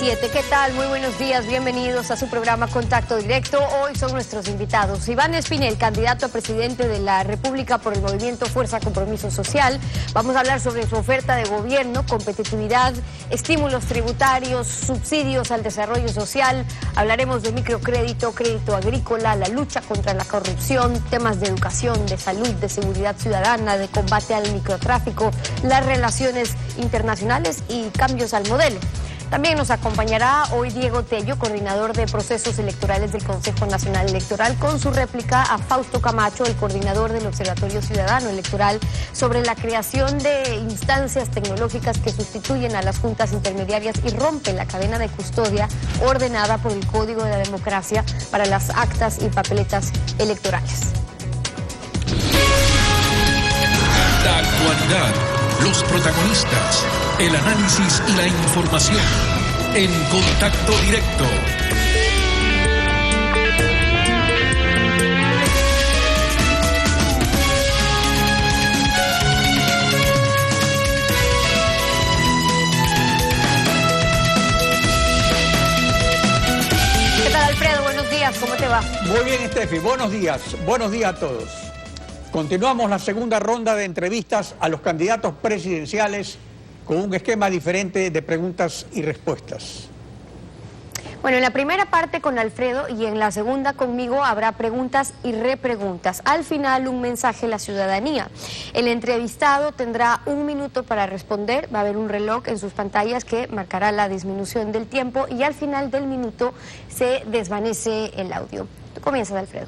7. ¿Qué tal? Muy buenos días, bienvenidos a su programa Contacto Directo. Hoy son nuestros invitados Iván Espinel, candidato a presidente de la República por el movimiento Fuerza Compromiso Social. Vamos a hablar sobre su oferta de gobierno, competitividad, estímulos tributarios, subsidios al desarrollo social. Hablaremos de microcrédito, crédito agrícola, la lucha contra la corrupción, temas de educación, de salud, de seguridad ciudadana, de combate al microtráfico, las relaciones internacionales y cambios al modelo. También nos acompañará hoy Diego Tello, coordinador de procesos electorales del Consejo Nacional Electoral, con su réplica a Fausto Camacho, el coordinador del Observatorio Ciudadano Electoral, sobre la creación de instancias tecnológicas que sustituyen a las juntas intermediarias y rompen la cadena de custodia ordenada por el Código de la Democracia para las actas y papeletas electorales. La actualidad, los protagonistas, el análisis y la información en Contacto Directo. ¿Qué tal, Alfredo? Buenos días, ¿cómo te va? Muy bien, Estefi, buenos días a todos. Continuamos la segunda ronda de entrevistas a los candidatos presidenciales con un esquema diferente de preguntas y respuestas. Bueno, en la primera parte con Alfredo y en la segunda conmigo habrá preguntas y repreguntas. Al final, un mensaje a la ciudadanía. El entrevistado tendrá 1 minuto para responder. Va a haber un reloj en sus pantallas que marcará la disminución del tiempo y al final del minuto se desvanece el audio. Tú comienzas, Alfredo.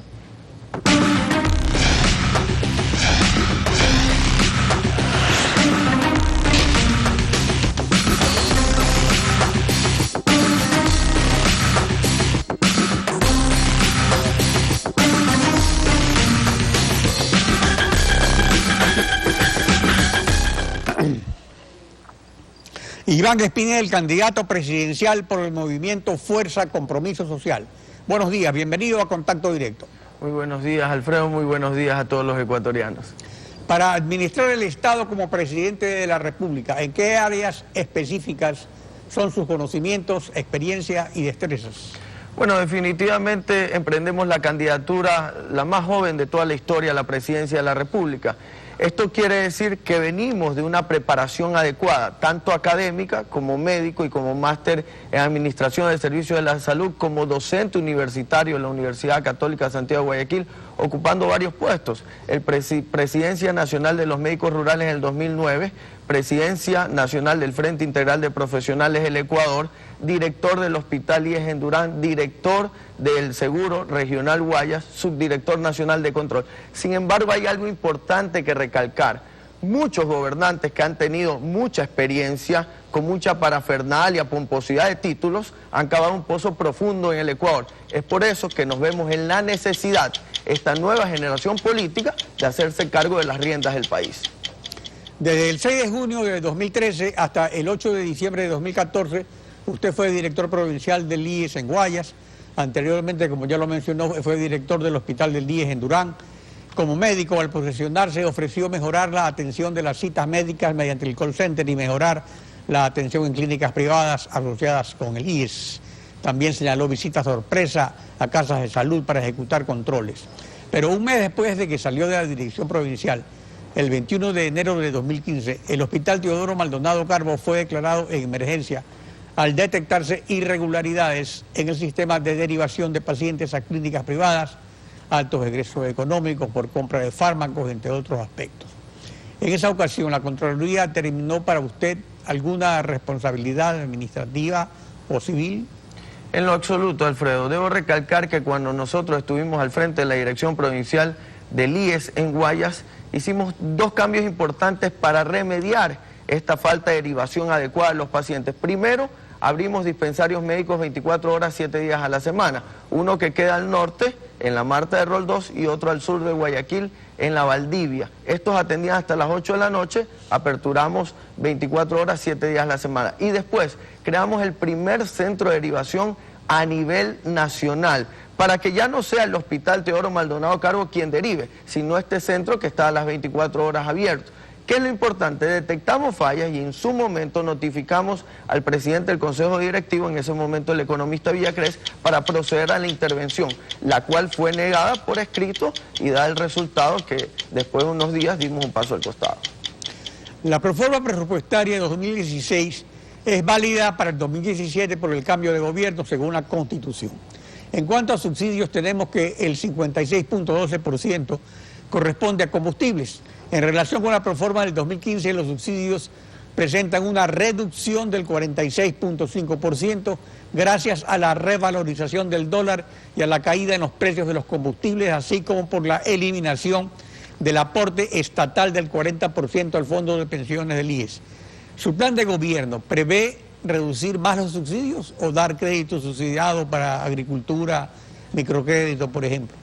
Iván Espinel, candidato presidencial por el movimiento Fuerza Compromiso Social. Buenos días, bienvenido a Contacto Directo. Muy buenos días, Alfredo, muy buenos días a todos los ecuatorianos. Para administrar el Estado como presidente de la República, ¿en qué áreas específicas son sus conocimientos, experiencia y destrezas? Bueno, definitivamente emprendemos la candidatura la más joven de toda la historia a la presidencia de la República. Esto quiere decir que venimos de una preparación adecuada, tanto académica como médico y como máster en Administración del Servicio de la Salud, como docente universitario en la Universidad Católica Santiago de Guayaquil, ocupando varios puestos. Presidencia Nacional de los Médicos Rurales en el 2009, Presidencia Nacional del Frente Integral de Profesionales del Ecuador, director del Hospital IES en Durán, director del Seguro Regional Guayas, subdirector nacional de control. Sin embargo, hay algo importante que recalcar. Muchos gobernantes que han tenido mucha experiencia, con mucha parafernalia, pomposidad de títulos, han cavado un pozo profundo en el Ecuador. Es por eso que nos vemos en la necesidad, esta nueva generación política, de hacerse cargo de las riendas del país. Desde el 6 de junio de 2013 hasta el 8 de diciembre de 2014, usted fue director provincial del IES en Guayas. Anteriormente, como ya lo mencionó, fue director del Hospital del IES en Durán. Como médico, al posesionarse, ofreció mejorar la atención de las citas médicas mediante el call center y mejorar la atención en clínicas privadas asociadas con el IES. También señaló visitas sorpresa a casas de salud para ejecutar controles. Pero un mes después de que salió de la dirección provincial, el 21 de enero de 2015, el Hospital Teodoro Maldonado Carbo fue declarado en emergencia al detectarse irregularidades en el sistema de derivación de pacientes a clínicas privadas, altos egresos económicos por compra de fármacos, entre otros aspectos. En esa ocasión, ¿la Contraloría determinó para usted alguna responsabilidad administrativa o civil? En lo absoluto, Alfredo. Debo recalcar que cuando nosotros estuvimos al frente de la Dirección Provincial del IES en Guayas, hicimos 2 cambios importantes para remediar esta falta de derivación adecuada de los pacientes. Primero, abrimos dispensarios médicos 24 horas, 7 días a la semana. Uno que queda al norte, en la Marta de Rol 2, y otro al sur de Guayaquil, en la Valdivia. Estos atendían hasta las 8 de la noche, aperturamos 24 horas, 7 días a la semana. Y después creamos el primer centro de derivación a nivel nacional, para que ya no sea el Hospital Teodoro Maldonado Carbo quien derive, sino este centro que está a las 24 horas abierto. ¿Qué es lo importante? Detectamos fallas y en su momento notificamos al presidente del Consejo Directivo, en ese momento el economista Villacrés, para proceder a la intervención, la cual fue negada por escrito y da el resultado que después de unos días dimos un paso al costado. La proforma presupuestaria de 2016 es válida para el 2017 por el cambio de gobierno según la Constitución. En cuanto a subsidios, tenemos que el 56.12% corresponde a combustibles. En relación con la proforma del 2015, los subsidios presentan una reducción del 46.5% gracias a la revalorización del dólar y a la caída en los precios de los combustibles, así como por la eliminación del aporte estatal del 40% al fondo de pensiones del IES. ¿Su plan de gobierno prevé reducir más los subsidios o dar crédito subsidiado para agricultura, microcrédito, por ejemplo?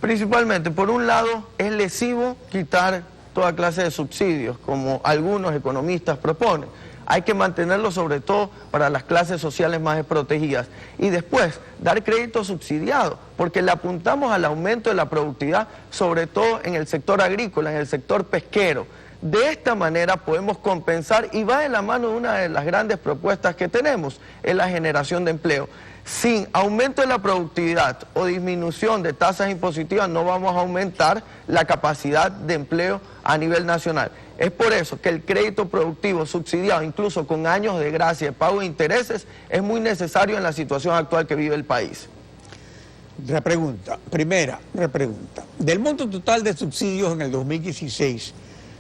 Principalmente, por un lado, es lesivo quitar toda clase de subsidios, como algunos economistas proponen. Hay que mantenerlos sobre todo para las clases sociales más desprotegidas. Y después, dar crédito subsidiado, porque le apuntamos al aumento de la productividad, sobre todo en el sector agrícola, en el sector pesquero. De esta manera podemos compensar, y va de la mano de una de las grandes propuestas que tenemos, es la generación de empleo. Sin aumento de la productividad o disminución de tasas impositivas no vamos a aumentar la capacidad de empleo a nivel nacional. Es por eso que el crédito productivo subsidiado, incluso con años de gracia de pago de intereses, es muy necesario en la situación actual que vive el país. Primera repregunta. Del monto total de subsidios en el 2016,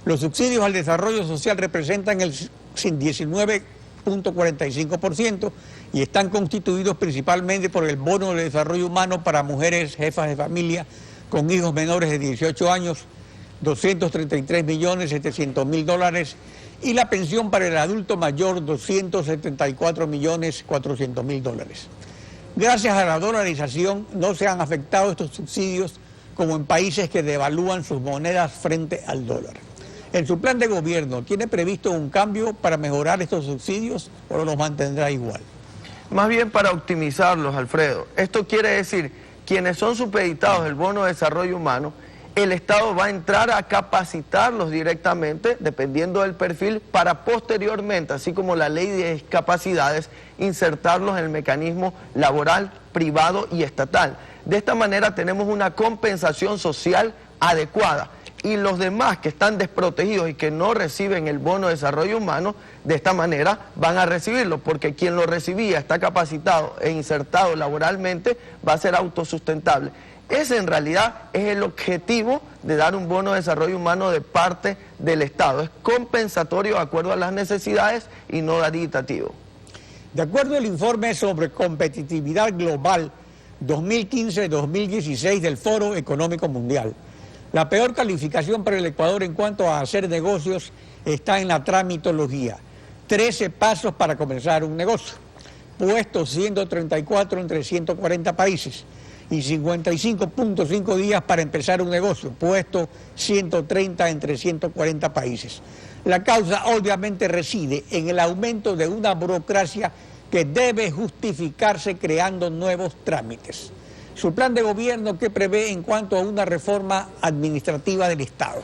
los subsidios al desarrollo social representan el 19.45% y están constituidos principalmente por el bono de desarrollo humano para mujeres jefas de familia con hijos menores de 18 años, $233.700.000, y la pensión para el adulto mayor, $274.400.000. Gracias a la dolarización no se han afectado estos subsidios como en países que devalúan sus monedas frente al dólar. ¿En su plan de gobierno tiene previsto un cambio para mejorar estos subsidios o los mantendrá igual? Más bien para optimizarlos, Alfredo. Esto quiere decir, quienes son supeditados del bono de desarrollo humano, el Estado va a entrar a capacitarlos directamente, dependiendo del perfil, para posteriormente, así como la ley de discapacidades, insertarlos en el mecanismo laboral, privado y estatal. De esta manera tenemos una compensación social adecuada. Y los demás que están desprotegidos y que no reciben el bono de desarrollo humano, de esta manera van a recibirlo, porque quien lo recibía está capacitado e insertado laboralmente, va a ser autosustentable. Ese en realidad es el objetivo de dar un bono de desarrollo humano de parte del Estado. Es compensatorio de acuerdo a las necesidades y no caritativo. De acuerdo al informe sobre competitividad global 2015-2016 del Foro Económico Mundial, la peor calificación para el Ecuador en cuanto a hacer negocios está en la tramitología. 13 pasos para comenzar un negocio, puesto 134 entre 140 países, y 55.5 días para empezar un negocio, puesto 130 entre 140 países. La causa obviamente reside en el aumento de una burocracia que debe justificarse creando nuevos trámites. Su plan de gobierno, ¿qué prevé en cuanto a una reforma administrativa del Estado?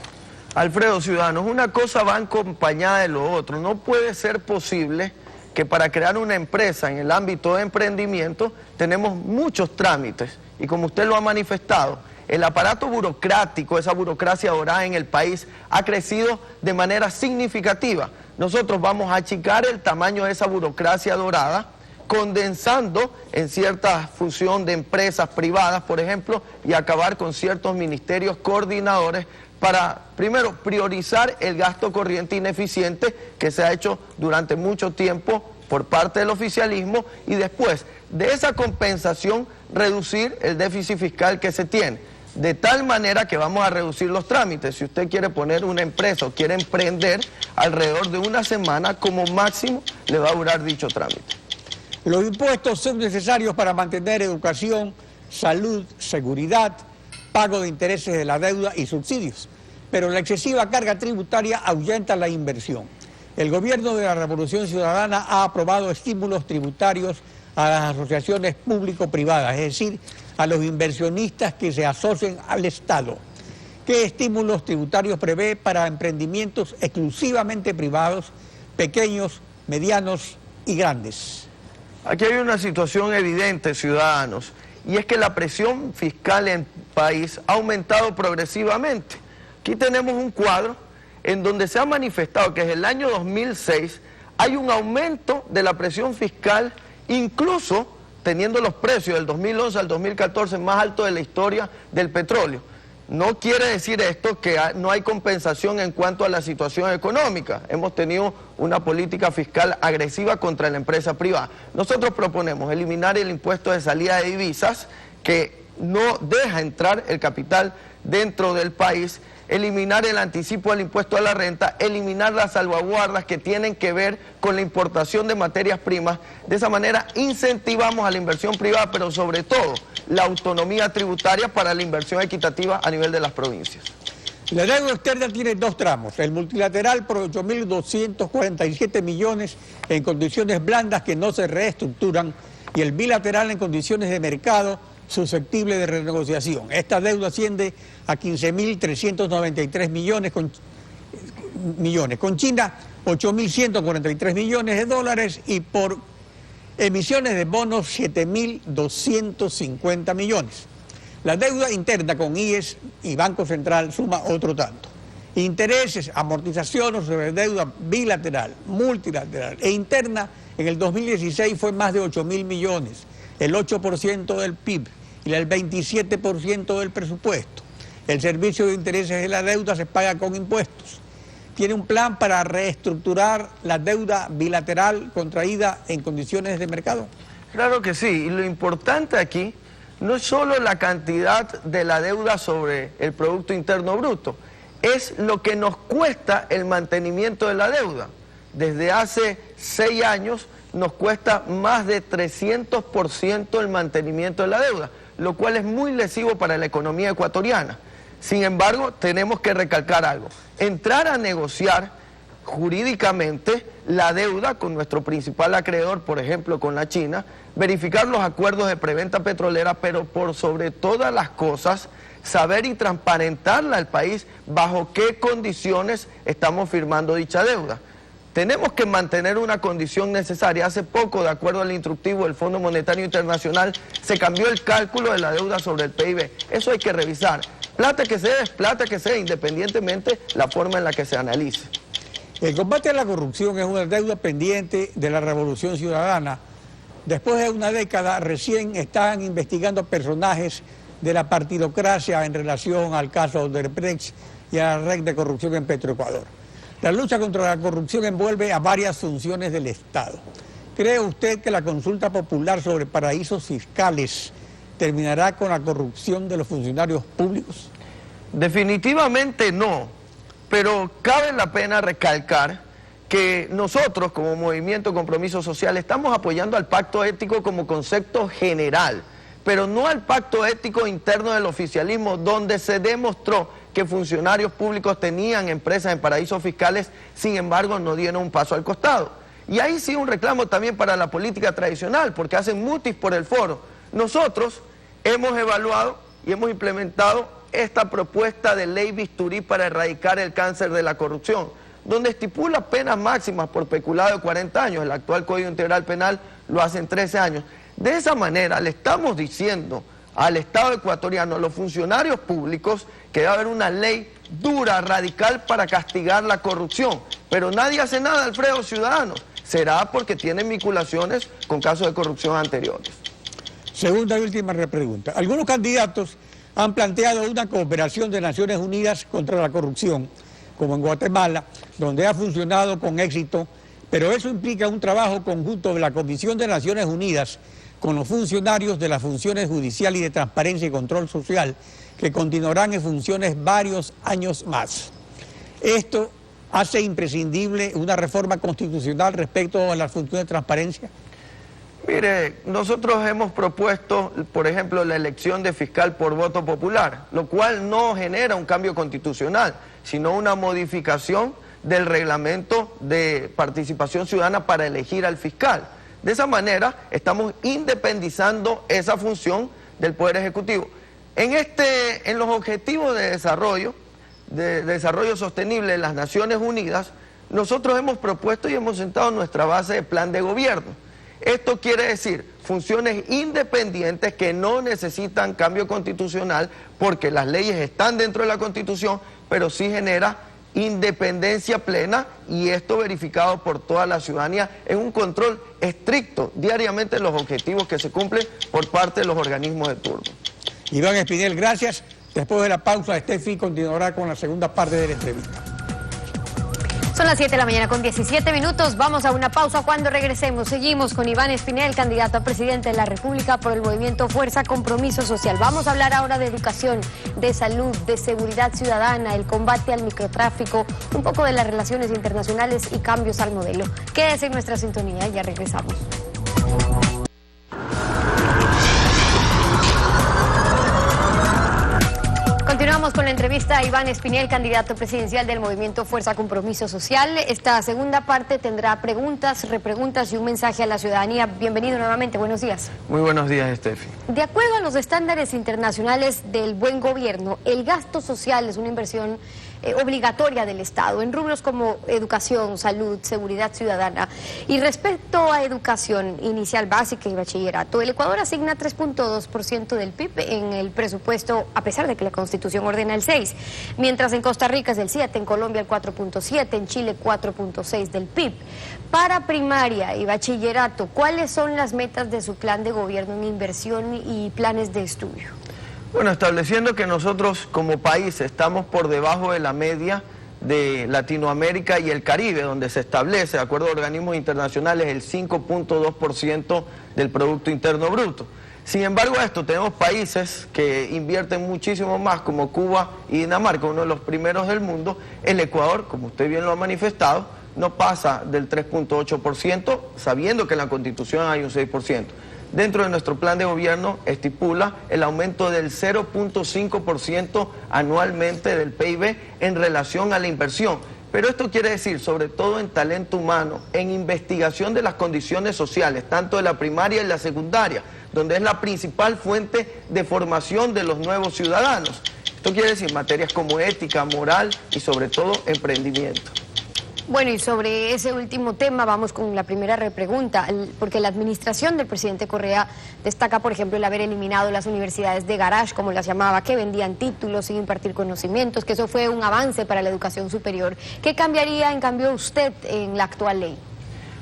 Alfredo, ciudadanos, una cosa va acompañada de lo otro. No puede ser posible que para crear una empresa en el ámbito de emprendimiento tenemos muchos trámites y, como usted lo ha manifestado, el aparato burocrático, esa burocracia dorada en el país ha crecido de manera significativa. Nosotros vamos a achicar el tamaño de esa burocracia dorada, condensando en cierta fusión de empresas privadas, por ejemplo, y acabar con ciertos ministerios coordinadores para, primero, priorizar el gasto corriente ineficiente que se ha hecho durante mucho tiempo por parte del oficialismo, y después de esa compensación reducir el déficit fiscal que se tiene. De tal manera que vamos a reducir los trámites. Si usted quiere poner una empresa o quiere emprender, alrededor de una semana como máximo le va a durar dicho trámite. Los impuestos son necesarios para mantener educación, salud, seguridad, pago de intereses de la deuda y subsidios. Pero la excesiva carga tributaria ahuyenta la inversión. El gobierno de la Revolución Ciudadana ha aprobado estímulos tributarios a las asociaciones público-privadas, es decir, a los inversionistas que se asocien al Estado. ¿Qué estímulos tributarios prevé para emprendimientos exclusivamente privados, pequeños, medianos y grandes? Aquí hay una situación evidente, ciudadanos, y es que la presión fiscal en el país ha aumentado progresivamente. Aquí tenemos un cuadro en donde se ha manifestado que desde el año 2006 hay un aumento de la presión fiscal, incluso teniendo los precios del 2011 al 2014 más altos de la historia del petróleo. No quiere decir esto que no hay compensación en cuanto a la situación económica. Hemos tenido una política fiscal agresiva contra la empresa privada. Nosotros proponemos eliminar el impuesto de salida de divisas, que no deja entrar el capital dentro del país, eliminar el anticipo del impuesto a la renta, eliminar las salvaguardas que tienen que ver con la importación de materias primas. De esa manera incentivamos a la inversión privada, pero sobre todo la autonomía tributaria para la inversión equitativa a nivel de las provincias. La deuda externa tiene dos tramos, el multilateral por 8.247 millones en condiciones blandas que no se reestructuran y el bilateral en condiciones de mercado susceptible de renegociación. Esta deuda asciende a 15.393 millones, con China 8.143 millones de dólares y por emisiones de bonos 7.250 millones. La deuda interna con IES y Banco Central suma otro tanto. Intereses, amortizaciones sobre deuda bilateral, multilateral e interna en el 2016 fue más de 8.000 millones, el 8% del PIB y el 27% del presupuesto. El servicio de intereses de la deuda se paga con impuestos. ¿Tiene un plan para reestructurar la deuda bilateral contraída en condiciones de mercado? Claro que sí, y lo importante aquí no es solo la cantidad de la deuda sobre el Producto Interno Bruto, es lo que nos cuesta el mantenimiento de la deuda. Desde hace 6 años nos cuesta más de 300% el mantenimiento de la deuda, lo cual es muy lesivo para la economía ecuatoriana. Sin embargo, tenemos que recalcar algo. Entrar a negociar jurídicamente la deuda con nuestro principal acreedor, por ejemplo con la China, verificar los acuerdos de preventa petrolera, pero por sobre todas las cosas, saber y transparentarla al país bajo qué condiciones estamos firmando dicha deuda. Tenemos que mantener una condición necesaria. Hace poco, de acuerdo al instructivo del Fondo Monetario Internacional, se cambió el cálculo de la deuda sobre el PIB. Eso hay que revisar. Plata que se dé es plata que se dé, independientemente la forma en la que se analice. El combate a la corrupción es una deuda pendiente de la Revolución Ciudadana. Después de una década, recién están investigando personajes de la partidocracia en relación al caso Odebrecht y a la red de corrupción en Petroecuador. La lucha contra la corrupción envuelve a varias funciones del Estado. ¿Cree usted que la consulta popular sobre paraísos fiscales terminará con la corrupción de los funcionarios públicos? Definitivamente no, pero cabe la pena recalcar que nosotros como Movimiento Compromiso Social estamos apoyando al pacto ético como concepto general, pero no al pacto ético interno del oficialismo, donde se demostró que funcionarios públicos tenían empresas en paraísos fiscales, sin embargo no dieron un paso al costado. Y ahí sí un reclamo también para la política tradicional, porque hacen mutis por el foro. Nosotros hemos evaluado y hemos implementado esta propuesta de ley bisturí para erradicar el cáncer de la corrupción, donde estipula penas máximas por peculado de 40 años, el actual Código Integral Penal lo hace en 13 años. De esa manera le estamos diciendo al Estado ecuatoriano, a los funcionarios públicos, que debe haber una ley dura, radical para castigar la corrupción. Pero nadie hace nada, Alfredo, ciudadanos. Será porque tienen vinculaciones con casos de corrupción anteriores. Segunda y última repregunta. Algunos candidatos han planteado una cooperación de Naciones Unidas contra la corrupción, como en Guatemala, donde ha funcionado con éxito, pero eso implica un trabajo conjunto de la Comisión de Naciones Unidas con los funcionarios de las funciones judicial y de transparencia y control social, que continuarán en funciones varios años más. Esto hace imprescindible una reforma constitucional respecto a las funciones de transparencia. Mire, nosotros hemos propuesto, por ejemplo, la elección de fiscal por voto popular, lo cual no genera un cambio constitucional, sino una modificación del reglamento de participación ciudadana para elegir al fiscal. De esa manera estamos independizando esa función del Poder Ejecutivo. En los objetivos de desarrollo sostenible de las Naciones Unidas, nosotros hemos propuesto y hemos sentado nuestra base de plan de gobierno. Esto quiere decir funciones independientes que no necesitan cambio constitucional porque las leyes están dentro de la Constitución, pero sí genera independencia plena, y esto verificado por toda la ciudadanía en un control estricto diariamente de los objetivos que se cumplen por parte de los organismos de turno. Iván Espinel, gracias. Después de la pausa, Steffi continuará con la segunda parte de la entrevista. Son las 7 de la mañana con 17 minutos. Vamos a una pausa. Cuando regresemos, seguimos con Iván Espinel, candidato a presidente de la República por el movimiento Fuerza Compromiso Social. Vamos a hablar ahora de educación, de salud, de seguridad ciudadana, el combate al microtráfico, un poco de las relaciones internacionales y cambios al modelo. Quédese en nuestra sintonía, ya regresamos. Continuamos con la entrevista a Iván Espinel, candidato presidencial del movimiento Fuerza Compromiso Social. Esta segunda parte tendrá preguntas, repreguntas y un mensaje a la ciudadanía. Bienvenido nuevamente, buenos días. Muy buenos días, Steffi. De acuerdo a los estándares internacionales del buen gobierno, el gasto social es una inversión obligatoria del Estado en rubros como educación, salud, seguridad ciudadana. Y respecto a educación inicial, básica y bachillerato, el Ecuador asigna 3.2% del PIB en el presupuesto, a pesar de que la Constitución ordena el 6%, mientras en Costa Rica es el 7%, en Colombia el 4.7%, en Chile 4.6% del PIB. Para primaria y bachillerato, ¿cuáles son las metas de su plan de gobierno en inversión y planes de estudio? Bueno, estableciendo que nosotros como país estamos por debajo de la media de Latinoamérica y el Caribe, donde se establece, de acuerdo a organismos internacionales, el 5.2% del Producto Interno Bruto. Sin embargo, tenemos países que invierten muchísimo más, como Cuba y Dinamarca, uno de los primeros del mundo. El Ecuador, como usted bien lo ha manifestado, no pasa del 3.8%, sabiendo que en la Constitución hay un 6%. Dentro de nuestro plan de gobierno estipula el aumento del 0.5% anualmente del PIB en relación a la inversión. Pero esto quiere decir, sobre todo en talento humano, en investigación de las condiciones sociales, tanto de la primaria y la secundaria, donde es la principal fuente de formación de los nuevos ciudadanos. Esto quiere decir materias como ética, moral y sobre todo emprendimiento. Bueno, y sobre ese último tema vamos con la primera repregunta, porque la administración del presidente Correa destaca, por ejemplo, el haber eliminado las universidades de garage, como las llamaba, que vendían títulos sin impartir conocimientos, que eso fue un avance para la educación superior. ¿Qué cambiaría, en cambio, usted en la actual ley?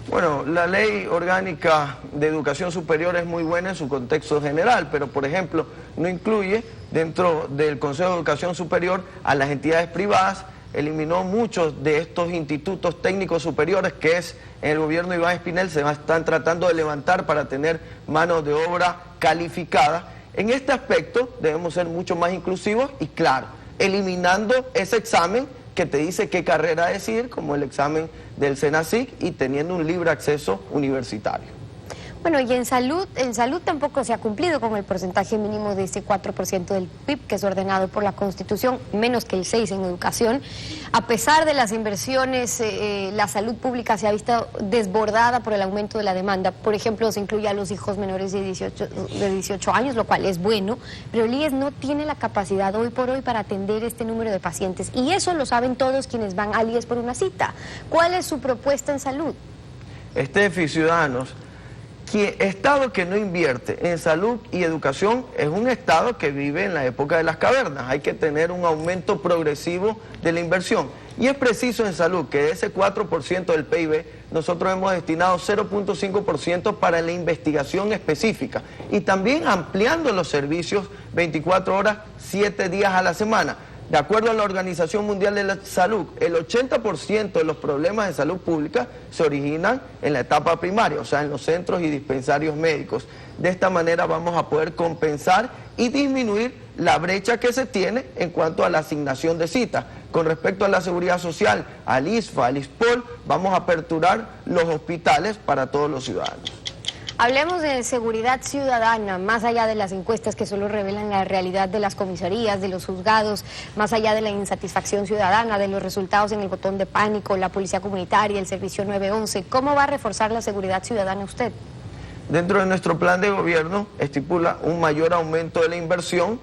Bueno, la ley orgánica de educación superior es muy buena en su contexto general, pero, por ejemplo, no incluye dentro del Consejo de Educación Superior a las entidades privadas. Eliminó muchos de estos institutos técnicos superiores que en el gobierno de Iván Espinel se están tratando de levantar para tener mano de obra calificada. En este aspecto debemos ser mucho más inclusivos y, claro, eliminando ese examen que te dice qué carrera decidir, como el examen del SENACIC, y teniendo un libre acceso universitario. Bueno, y en salud tampoco se ha cumplido con el porcentaje mínimo de ese 4% del PIB que es ordenado por la Constitución, menos que el 6% en educación. A pesar de las inversiones, la salud pública se ha visto desbordada por el aumento de la demanda. Por ejemplo, se incluye a los hijos menores de 18 años, lo cual es bueno, pero el IES no tiene la capacidad hoy por hoy para atender este número de pacientes. Y eso lo saben todos quienes van al IES por una cita. ¿Cuál es su propuesta en salud? Steffi, ciudadanos, Estado que no invierte en salud y educación es un Estado que vive en la época de las cavernas. Hay que tener un aumento progresivo de la inversión. Y es preciso en salud que de ese 4% del PIB nosotros hemos destinado 0.5% para la investigación específica y también ampliando los servicios 24 horas, 7 días a la semana. De acuerdo a la Organización Mundial de la Salud, el 80% de los problemas de salud pública se originan en la etapa primaria, o sea, en los centros y dispensarios médicos. De esta manera vamos a poder compensar y disminuir la brecha que se tiene en cuanto a la asignación de citas. Con respecto a la seguridad social, al ISFA, al ISPOL, vamos a aperturar los hospitales para todos los ciudadanos. Hablemos de seguridad ciudadana, más allá de las encuestas que solo revelan la realidad de las comisarías, de los juzgados, más allá de la insatisfacción ciudadana, de los resultados en el botón de pánico, la policía comunitaria, el servicio 911. ¿Cómo va a reforzar la seguridad ciudadana usted? Dentro de nuestro plan de gobierno estipula un mayor aumento de la inversión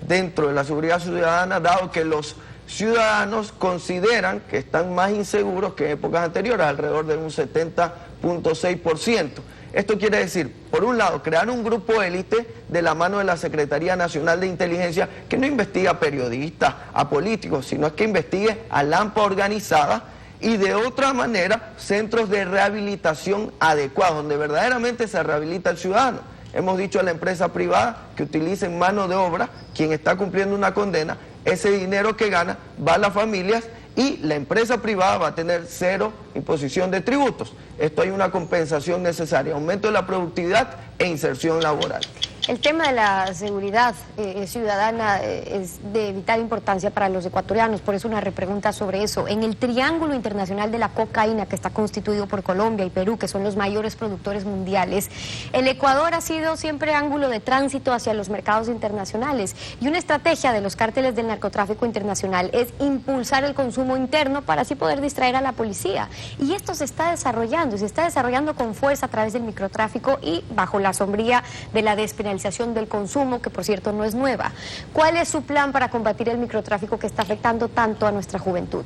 dentro de la seguridad ciudadana, dado que los ciudadanos consideran que están más inseguros que en épocas anteriores, alrededor de un 70.6%. Esto quiere decir, por un lado, crear un grupo élite de la mano de la Secretaría Nacional de Inteligencia que no investiga a periodistas, a políticos, sino que investigue a la AMPA organizada, y de otra manera, centros de rehabilitación adecuados, donde verdaderamente se rehabilita el ciudadano. Hemos dicho a la empresa privada que utilicen mano de obra, quien está cumpliendo una condena, ese dinero que gana va a las familias y la empresa privada va a tener cero imposición de tributos. Esto hay una compensación necesaria, aumento de la productividad e inserción laboral. El tema de la seguridad ciudadana es de vital importancia para los ecuatorianos, por eso una repregunta sobre eso. En el triángulo internacional de la cocaína, que está constituido por Colombia y Perú, que son los mayores productores mundiales, el Ecuador ha sido siempre ángulo de tránsito hacia los mercados internacionales, y una estrategia de los cárteles del narcotráfico internacional es impulsar el consumo interno para así poder distraer a la policía. Y esto se está desarrollando con fuerza a través del microtráfico y bajo la sombría de la despenalización del consumo, que por cierto no es nueva. ¿Cuál es su plan para combatir el microtráfico que está afectando tanto a nuestra juventud?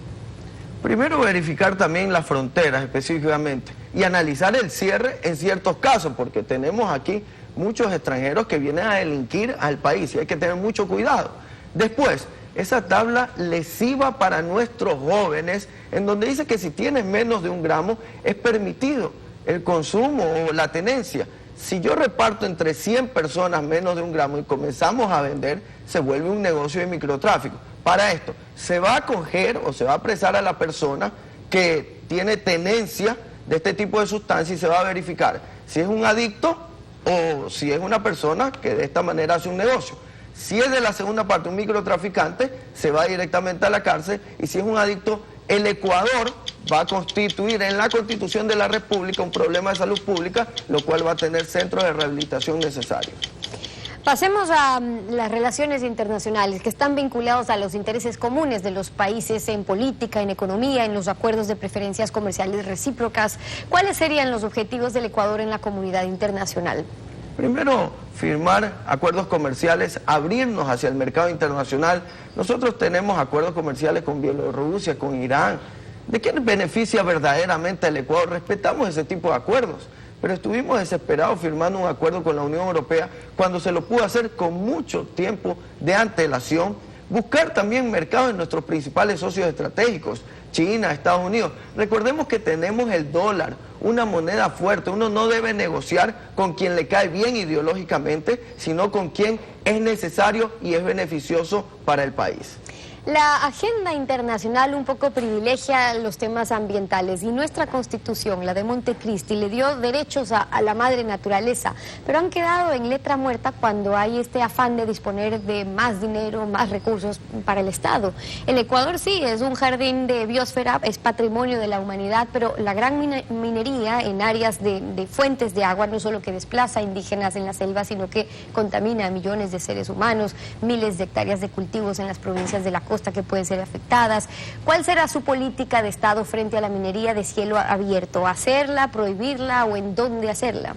Primero, verificar también las fronteras específicamente y analizar el cierre en ciertos casos, porque tenemos aquí muchos extranjeros que vienen a delinquir al país y hay que tener mucho cuidado. Después, esa tabla lesiva para nuestros jóvenes, en donde dice que si tienes menos de 1 gramo es permitido el consumo o la tenencia. Si yo reparto entre 100 personas menos de 1 gramo y comenzamos a vender, se vuelve un negocio de microtráfico. Para esto, se va a coger o se va a apresar a la persona que tiene tenencia de este tipo de sustancia y se va a verificar si es un adicto o si es una persona que de esta manera hace un negocio. Si es de la segunda parte un microtraficante, se va directamente a la cárcel, y si es un adicto, el Ecuador va a constituir en la Constitución de la República un problema de salud pública, lo cual va a tener centros de rehabilitación necesarios. Pasemos a las relaciones internacionales que están vinculados a los intereses comunes de los países en política, en economía, en los acuerdos de preferencias comerciales recíprocas. ¿Cuáles serían los objetivos del Ecuador en la comunidad internacional? Primero, firmar acuerdos comerciales, abrirnos hacia el mercado internacional. Nosotros tenemos acuerdos comerciales con Bielorrusia, con Irán. ¿De qué beneficia verdaderamente al Ecuador? Respetamos ese tipo de acuerdos, pero estuvimos desesperados firmando un acuerdo con la Unión Europea cuando se lo pudo hacer con mucho tiempo de antelación. Buscar también mercados en nuestros principales socios estratégicos, China, Estados Unidos. Recordemos que tenemos el dólar, una moneda fuerte. Uno no debe negociar con quien le cae bien ideológicamente, sino con quien es necesario y es beneficioso para el país. La agenda internacional un poco privilegia los temas ambientales y nuestra Constitución, la de Montecristi, le dio derechos a la madre naturaleza, pero han quedado en letra muerta cuando hay este afán de disponer de más dinero, más recursos para el Estado. El Ecuador sí es un jardín de biosfera, es patrimonio de la humanidad, pero la gran minería en áreas de fuentes de agua no solo que desplaza a indígenas en la selva, sino que contamina a millones de seres humanos, miles de hectáreas de cultivos en las provincias de la costa que pueden ser afectadas. ¿Cuál será su política de Estado frente a la minería de cielo abierto? ¿Hacerla, prohibirla o en dónde hacerla?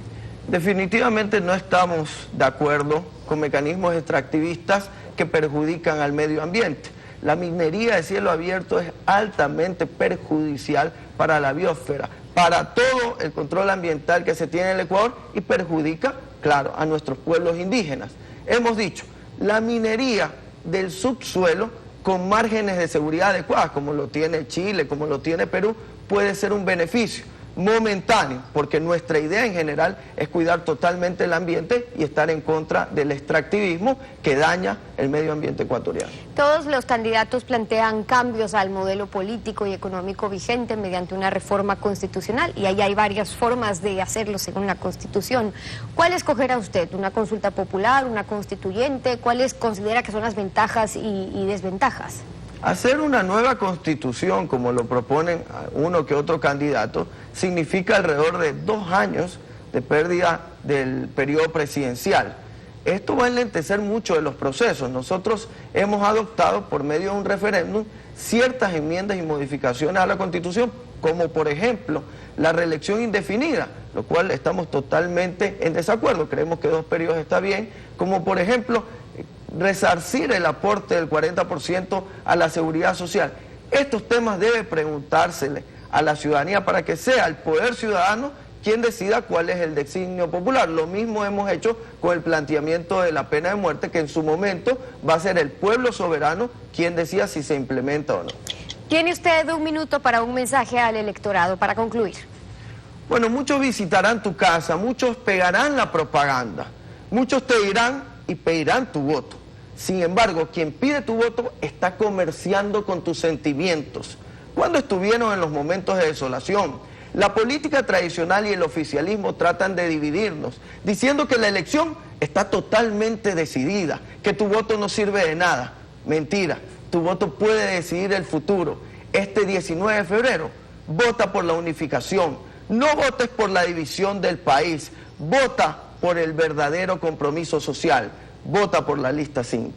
Definitivamente no estamos de acuerdo con mecanismos extractivistas que perjudican al medio ambiente. La minería de cielo abierto es altamente perjudicial para la biosfera, para todo el control ambiental que se tiene en el Ecuador, y perjudica, claro, a nuestros pueblos indígenas. Hemos dicho, la minería del subsuelo con márgenes de seguridad adecuadas, como lo tiene Chile, como lo tiene Perú, puede ser un beneficio momentáneo, porque nuestra idea en general es cuidar totalmente el ambiente y estar en contra del extractivismo que daña el medio ambiente ecuatoriano. Todos los candidatos plantean cambios al modelo político y económico vigente mediante una reforma constitucional, y ahí hay varias formas de hacerlo según la Constitución. ¿Cuál escogerá usted? ¿Una consulta popular, una constituyente? ¿Cuáles considera que son las ventajas y desventajas? Hacer una nueva constitución, como lo proponen uno que otro candidato, significa alrededor de 2 años de pérdida del periodo presidencial. Esto va a enlentecer mucho de los procesos. Nosotros hemos adoptado por medio de un referéndum ciertas enmiendas y modificaciones a la Constitución, como por ejemplo la reelección indefinida, lo cual estamos totalmente en desacuerdo. Creemos que 2 periodos está bien, como por ejemplo resarcir el aporte del 40% a la seguridad social. Estos temas debe preguntársele a la ciudadanía para que sea el poder ciudadano quien decida cuál es el designio popular. Lo mismo hemos hecho con el planteamiento de la pena de muerte, que en su momento va a ser el pueblo soberano quien decida si se implementa o no. Tiene usted 1 minuto para un mensaje al electorado para concluir. Bueno, muchos visitarán tu casa, muchos pegarán la propaganda, muchos te dirán y pedirán tu voto. Sin embargo, quien pide tu voto está comerciando con tus sentimientos. ¿Cuándo estuvieron en los momentos de desolación? La política tradicional y el oficialismo tratan de dividirnos, diciendo que la elección está totalmente decidida, que tu voto no sirve de nada. Mentira, tu voto puede decidir el futuro. Este 19 de febrero, vota por la unificación, no votes por la división del país, vota por el verdadero compromiso social, vota por la lista 5.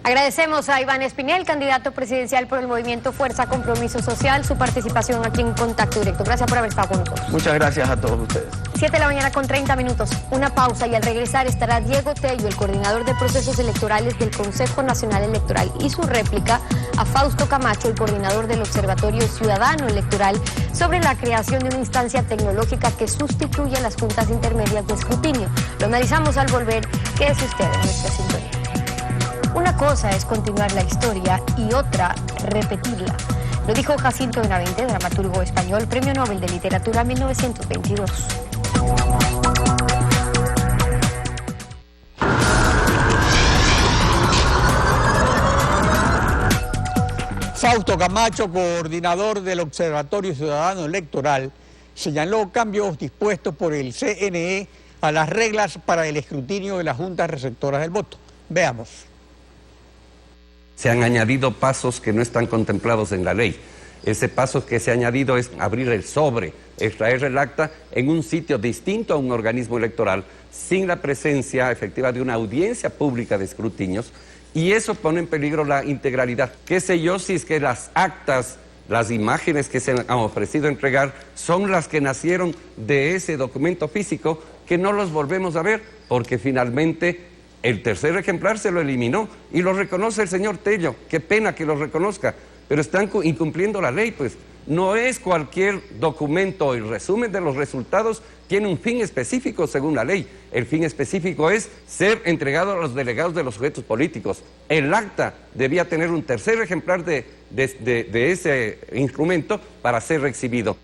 Agradecemos a Iván Espinel, candidato presidencial por el Movimiento Fuerza Compromiso Social, su participación aquí en Contacto Directo. Gracias por haber estado con nosotros. Muchas gracias a todos ustedes. 7 de la mañana con 30 minutos. Una pausa y al regresar estará Diego Tello, el coordinador de procesos electorales del Consejo Nacional Electoral, y su réplica a Fausto Camacho, el coordinador del Observatorio Ciudadano Electoral, sobre la creación de una instancia tecnológica que sustituya las juntas intermedias de escrutinio. Lo analizamos al volver. Quédese usted en nuestra sintonía. Una cosa es continuar la historia y otra, repetirla. Lo dijo Jacinto Benavente, dramaturgo español, Premio Nobel de Literatura 1922. Fausto Camacho, coordinador del Observatorio Ciudadano Electoral, señaló cambios dispuestos por el CNE a las reglas para el escrutinio de las juntas receptoras del voto. Veamos. Se han añadido pasos que no están contemplados en la ley. Ese paso que se ha añadido es abrir el sobre, extraer el acta en un sitio distinto a un organismo electoral, sin la presencia efectiva de una audiencia pública de escrutinios, y eso pone en peligro la integralidad. ¿Qué sé yo si es que las actas, las imágenes que se han ofrecido entregar son las que nacieron de ese documento físico, que no los volvemos a ver porque finalmente el tercer ejemplar se lo eliminó y lo reconoce el señor Tello? Qué pena que lo reconozca, pero están incumpliendo la ley, pues. No es cualquier documento, el resumen de los resultados tiene un fin específico según la ley. El fin específico es ser entregado a los delegados de los sujetos políticos. El acta debía tener un tercer ejemplar de ese instrumento para ser exhibido.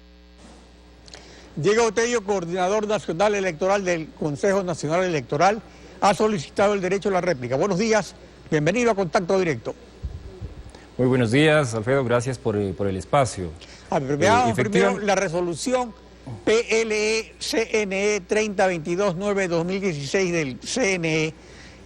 Diego Tello, coordinador nacional electoral del Consejo Nacional Electoral, ha solicitado el derecho a la réplica. Buenos días, bienvenido a Contacto Directo. Muy buenos días, Alfredo, gracias por el espacio. Primero, la resolución PLE-CNE 3022-9-2016 del CNE,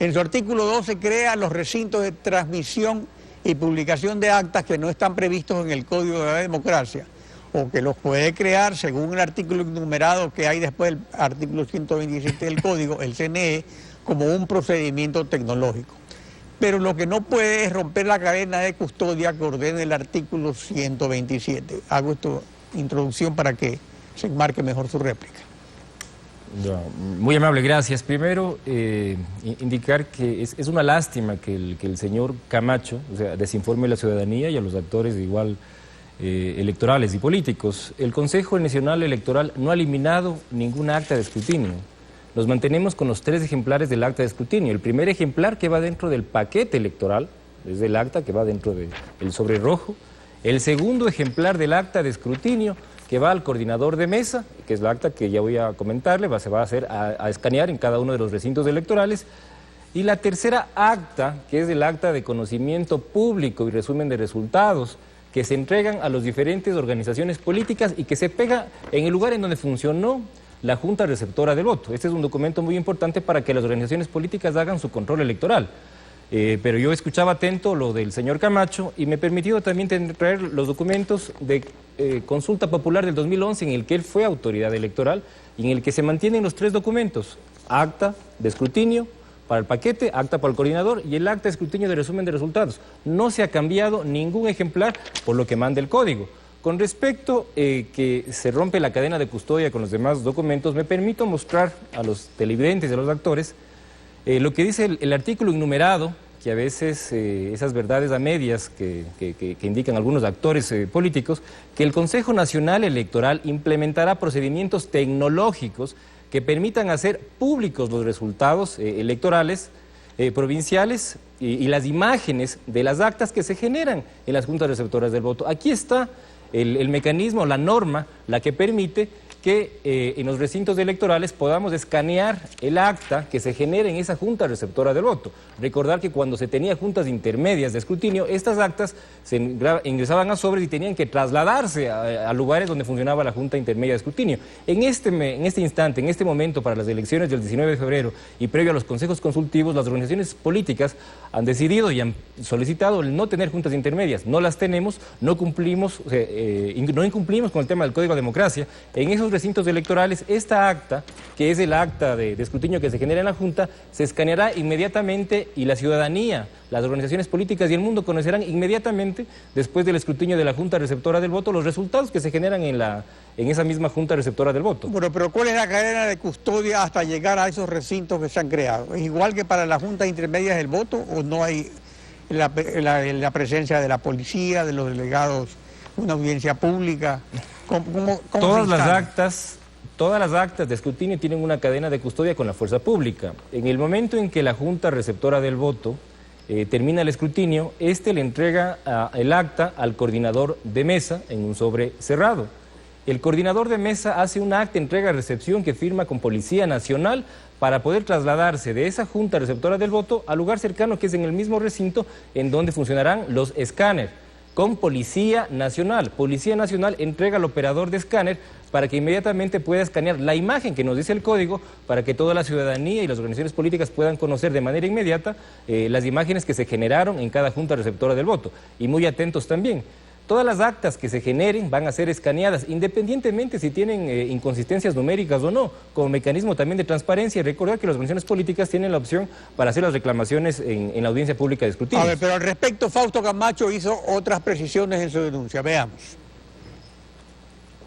en su artículo 12 crea los recintos de transmisión y publicación de actas que no están previstos en el Código de la Democracia, o que los puede crear según el artículo enumerado que hay después del artículo 127 del Código, el CNE, como un procedimiento tecnológico. Pero lo que no puede es romper la cadena de custodia que ordena el artículo 127. Hago esta introducción para que se enmarque mejor su réplica. Muy amable, gracias. Primero, indicar que es una lástima que el señor Camacho, o sea, desinforme a la ciudadanía y a los actores de igual electorales y políticos. El Consejo Nacional Electoral no ha eliminado ningún acta de escrutinio. Nos mantenemos con los 3 ejemplares del acta de escrutinio. El primer ejemplar que va dentro del paquete electoral, es el acta que va dentro del sobre rojo. El segundo ejemplar del acta de escrutinio que va al coordinador de mesa, que es la acta que ya voy a comentarle, se va a hacer a escanear en cada uno de los recintos electorales. Y la tercera acta, que es el acta de conocimiento público y resumen de resultados, que se entregan a las diferentes organizaciones políticas y que se pega en el lugar en donde funcionó la Junta Receptora del Voto. Este es un documento muy importante para que las organizaciones políticas hagan su control electoral. Pero yo escuchaba atento lo del señor Camacho y me permitió también traer los documentos de consulta popular del 2011 en el que él fue autoridad electoral y en el que se mantienen los 3 documentos: acta de escrutinio para el paquete, acta para el coordinador y el acta de escrutinio de resumen de resultados. No se ha cambiado ningún ejemplar por lo que manda el código. Con respecto que se rompe la cadena de custodia con los demás documentos, me permito mostrar a los televidentes y a los actores lo que dice el artículo enumerado que a veces esas verdades a medias que indican algunos actores políticos, que el Consejo Nacional Electoral implementará procedimientos tecnológicos que permitan hacer públicos los resultados electorales provinciales y las imágenes de las actas que se generan en las juntas receptoras del voto. Aquí está el mecanismo, la norma, la que permite que en los recintos electorales podamos escanear el acta que se genera en esa junta receptora del voto. Recordar que cuando se tenía juntas intermedias de escrutinio, estas actas se ingresaban a sobres y tenían que trasladarse a lugares donde funcionaba la junta intermedia de escrutinio. En este instante, en este momento, para las elecciones del 19 de febrero y previo a los consejos consultivos, las organizaciones políticas han decidido y han solicitado el no tener juntas intermedias. No las tenemos, no cumplimos, no incumplimos con el tema del Código de Democracia. En esos recintos electorales, esta acta, que es el acta de escrutinio que se genera en la Junta, se escaneará inmediatamente y la ciudadanía, las organizaciones políticas y el mundo conocerán inmediatamente, después del escrutinio de la Junta Receptora del Voto, los resultados que se generan en esa misma Junta Receptora del Voto. Bueno, pero ¿cuál es la cadena de custodia hasta llegar a esos recintos que se han creado? ¿Es igual que para las juntas intermedias del voto o no hay la presencia de la policía, de los delegados, una audiencia pública? ¿Cómo todas las actas de escrutinio tienen una cadena de custodia con la fuerza pública. En el momento en que la Junta Receptora del Voto termina el escrutinio, le entrega el acta al coordinador de mesa en un sobre cerrado. El coordinador de mesa hace un acta entrega-recepción que firma con Policía Nacional para poder trasladarse de esa Junta Receptora del Voto al lugar cercano, que es en el mismo recinto en donde funcionarán los escáneres, con Policía Nacional. Policía Nacional entrega al operador de escáner para que inmediatamente pueda escanear la imagen que nos dice el código, para que toda la ciudadanía y las organizaciones políticas puedan conocer de manera inmediata las imágenes que se generaron en cada junta receptora del voto. Y muy atentos también, todas las actas que se generen van a ser escaneadas, independientemente si tienen inconsistencias numéricas o no, como mecanismo también de transparencia. Y recordar que las organizaciones políticas tienen la opción para hacer las reclamaciones en la audiencia pública de escrutinio. A ver, pero al respecto, Fausto Camacho hizo otras precisiones en su denuncia. Veamos.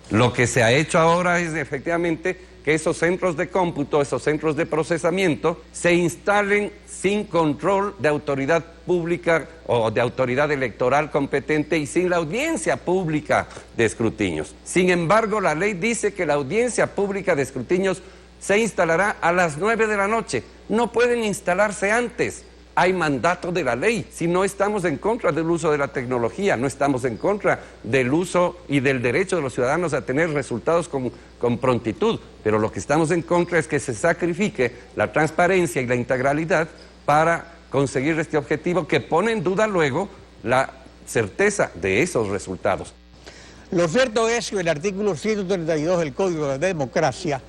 Lo que se ha hecho ahora es efectivamente que esos centros de cómputo, esos centros de procesamiento, se instalen sin control de autoridad pública o de autoridad electoral competente y sin la audiencia pública de escrutinios. Sin embargo, la ley dice que la audiencia pública de escrutinios se instalará a las 9 de la noche. No pueden instalarse antes. Hay mandato de la ley. Si no estamos en contra del uso de la tecnología, no estamos en contra del uso y del derecho de los ciudadanos a tener resultados con prontitud, pero lo que estamos en contra es que se sacrifique la transparencia y la integralidad para conseguir este objetivo que pone en duda luego la certeza de esos resultados. Lo cierto es que el artículo 132 del Código de Democracia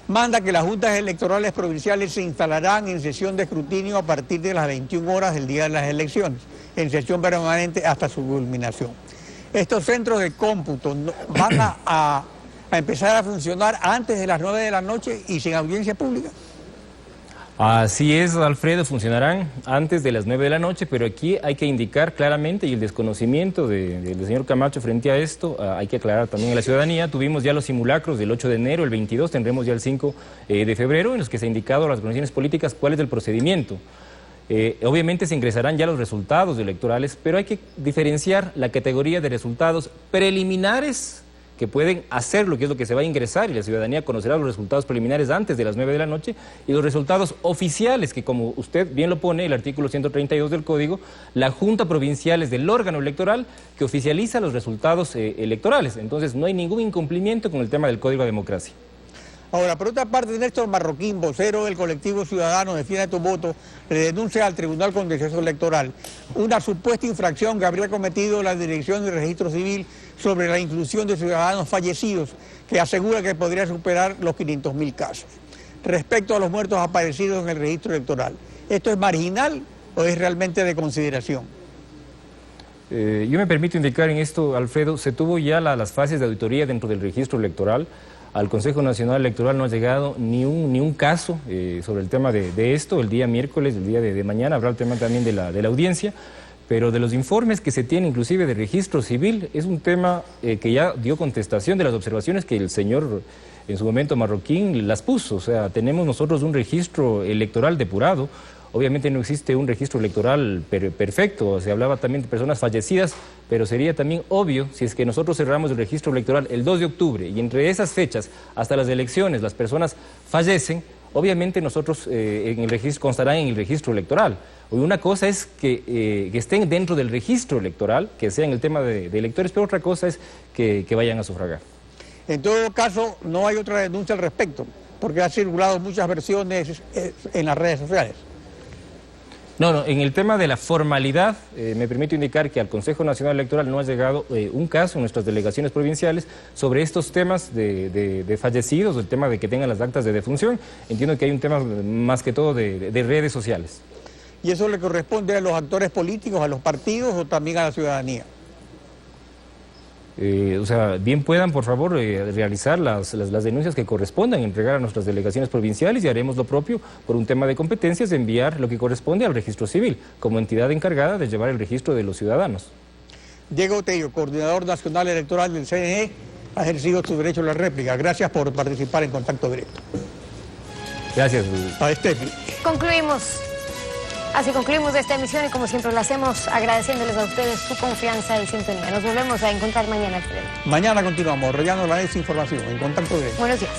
manda que las juntas electorales provinciales se instalarán en sesión de escrutinio a partir de las 21 horas del día de las elecciones, en sesión permanente hasta su culminación. Estos centros de cómputo van a empezar a funcionar antes de las 9 de la noche y sin audiencia pública. Así es, Alfredo, funcionarán antes de las 9 de la noche, pero aquí hay que indicar claramente, y el desconocimiento del señor Camacho frente a esto, hay que aclarar también a la ciudadanía. Tuvimos ya los simulacros del 8 de enero, el 22, tendremos ya el 5 de febrero, en los que se ha indicado a las organizaciones políticas cuál es el procedimiento. Obviamente se ingresarán ya los resultados electorales, pero hay que diferenciar la categoría de resultados preliminares, que pueden hacer lo que es lo que se va a ingresar y la ciudadanía conocerá los resultados preliminares antes de las 9 de la noche, y los resultados oficiales que, como usted bien lo pone, el artículo 132 del Código, la Junta Provincial es del órgano electoral que oficializa los resultados electorales. Entonces no hay ningún incumplimiento con el tema del Código de Democracia. Ahora, por otra parte, Néstor Marroquín, vocero del colectivo ciudadano Defiende tu Voto, le denuncia al Tribunal Contencioso Electoral una supuesta infracción que habría cometido la Dirección de Registro Civil sobre la inclusión de ciudadanos fallecidos, que asegura que podría superar los 500.000 casos. Respecto a los muertos aparecidos en el registro electoral, ¿esto es marginal o es realmente de consideración? Yo me permito indicar en esto, Alfredo, se tuvo ya las fases de auditoría dentro del registro electoral. Al Consejo Nacional Electoral no ha llegado ni un caso sobre el tema de esto. El día miércoles, el día de mañana, habrá el tema también de la audiencia, pero de los informes que se tienen, inclusive de registro civil, es un tema que ya dio contestación de las observaciones que el señor, en su momento Marroquín, las puso. O sea, tenemos nosotros un registro electoral depurado, Obviamente no existe un registro electoral perfecto, se hablaba también de personas fallecidas, pero sería también obvio si es que nosotros cerramos el registro electoral el 2 de octubre y entre esas fechas hasta las elecciones las personas fallecen, obviamente nosotros en el registro, constarán en el registro electoral. Una cosa es que estén dentro del registro electoral, que sea en el tema de electores, pero otra cosa es que vayan a sufragar. En todo caso, no hay otra denuncia al respecto, porque ha circulado muchas versiones en las redes sociales. No, en el tema de la formalidad, me permito indicar que al Consejo Nacional Electoral no ha llegado un caso en nuestras delegaciones provinciales sobre estos temas de fallecidos, el tema de que tengan las actas de defunción. Entiendo que hay un tema más que todo de redes sociales. ¿Y eso le corresponde a los actores políticos, a los partidos o también a la ciudadanía? O sea, bien puedan, por favor, realizar las denuncias que correspondan, entregar a nuestras delegaciones provinciales y haremos lo propio por un tema de competencias, enviar lo que corresponde al registro civil, como entidad encargada de llevar el registro de los ciudadanos. Diego Tello, coordinador nacional electoral del CNE, ha ejercido su derecho a la réplica. Gracias por participar en Contacto Directo. Gracias. A Estefi. Así concluimos esta emisión y como siempre lo hacemos agradeciéndoles a ustedes su confianza y sintonía. Nos volvemos a encontrar mañana, Alfredo. Mañana continuamos, relleno la desinformación en Contacto Directo. Buenos días.